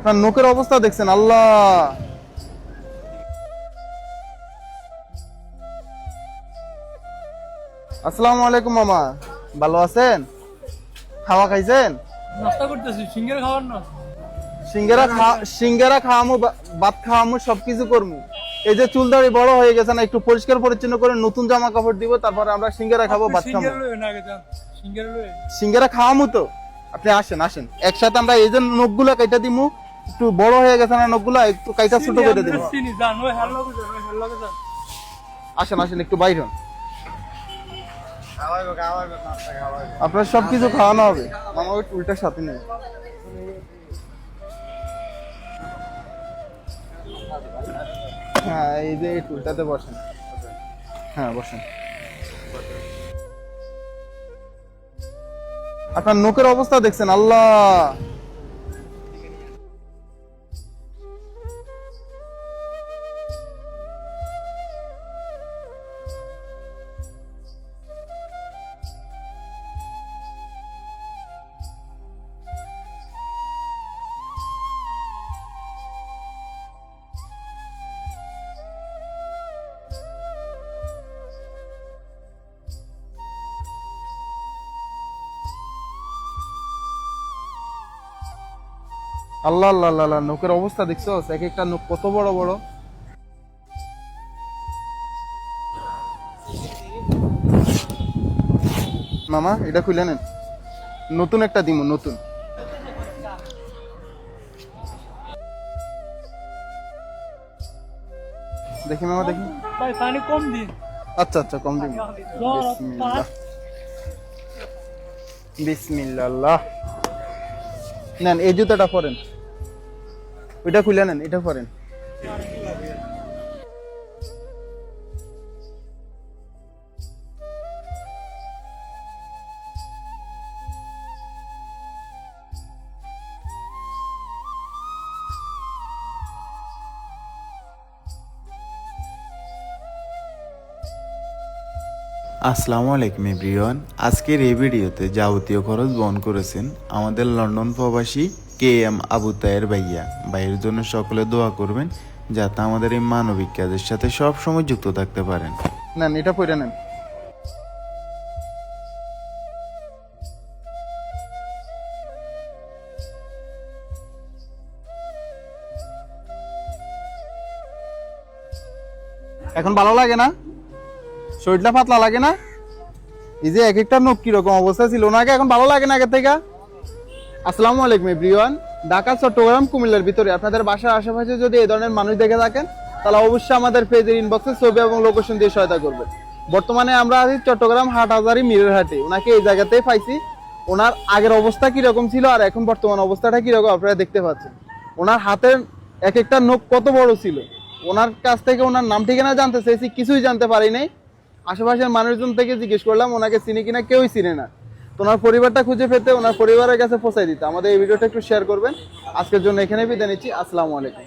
আপনার নখের অবস্থা দেখছেন, আল্লাহ। আসসালামু আলাইকুম মামা, ভালো আছেন? খাওয়া খাইছেন? নাস্তা করতেছি, সিঙ্গারা খাওয়ার না। সিঙ্গারা খাওয়ামু, ভাত খাওয়ামু, সবকিছু করমু। এই যে চুল দাড়ি বড় হয়ে গেছে না, একটু পরিষ্কার পরিচ্ছন্ন করে নতুন জামা কাপড় দিব, তারপরে আমরা সিঙ্গারা খাবো, ভাত খাবো। সিঙ্গারা খাওয়ামু তো, আপনি আসেন আসেন একসাথে। আমরা এই যে নখগুলা কাইটা দিমু, একটু বড় হয়ে গেছে না নখগুলা, একটু কাইটা ছোট করে দিব। আসেন আসেন, একটু বাইর হন। আপনার সবকিছু খাওয়ানো হবে। মামা ওই টুলটার সাথে নেই। হ্যাঁ, এই যে এই টুলটাতে বসেন। হ্যাঁ বসেন। আপনার নখের অবস্থা দেখছেন, আল্লাহ। আল্লাহ আল্লাহ আল্লাহ, নখের অবস্থা দেখছো? এক একটা নখ কত বড় বড়। মামা এটা খুলে নেন, নতুন একটা দিমু, নতুন। দেখি মামা, দেখি। ভাই পানি কম দিন। আচ্ছা আচ্ছা, কম দিন। বিসমিল্লাহ বিসমিল্লাহ। নেন, এই জুতাটা পরেন, ওইটা খুলে নেন, এটা পরেন। আসসালামু আলাইকুম এভরিওয়ান। আজকের এই ভিডিওতে যাবতীয় খরচ বহন করেছেন আমাদের লন্ডন প্রবাসী KM আবু তায়ের ভাইয়া। ভাইয়ের জন্য সকলে দোয়া করবেন যাতে আমাদের এই মানবিক কাজের সাথে সব সময় যুক্ত থাকতে পারেন। নেন, এটা পরে নেন। এখন ভালো লাগে না? শরীরটা পাতলা লাগে না? এই যে এক একটা নখ কিরকম অবস্থা ছিল, ওনাকে এখন ভালো লাগে না আগের থেকে? আসসালামু আলাইকুম এভরিওয়ান। ঢাকা, চট্টগ্রাম, কুমিল্লার ভিতরে আপনাদের বাসার আশেপাশে যদি এই ধরনের মানুষ দেখে থাকেন, তাহলে অবশ্যই আমাদের পেজের ইনবক্সে ছবি এবং লোকেশন দিয়ে সহায়তা করবেন। বর্তমানে আমরা আছি চট্টগ্রাম হাটহাজারী মিরের হাটে। ওনাকে এই জায়গাতেই পাইছি। ওনার আগের অবস্থা কিরকম ছিল আর এখন বর্তমান অবস্থাটা কিরকম আপনারা দেখতে পাচ্ছেন। ওনার হাতের এক একটা নখ কত বড় ছিল। ওনার কাছ থেকে ওনার নাম ঠিকানা জানতে চেয়েছি, কিছুই জানতে পারি নাই। আশেপাশের মানুষজন থেকে জিজ্ঞেস করলাম, ওনাকে চিনি কিনা, কেউই চিনে না। তো ওনার পরিবারটা খুঁজে পেতে ওনার পরিবারের কাছে পৌঁছাই দিতে আমাদের এই ভিডিওটা একটু শেয়ার করবেন। আজকের জন্য এখানে বিদায় নিচ্ছি। আসসালামু আলাইকুম।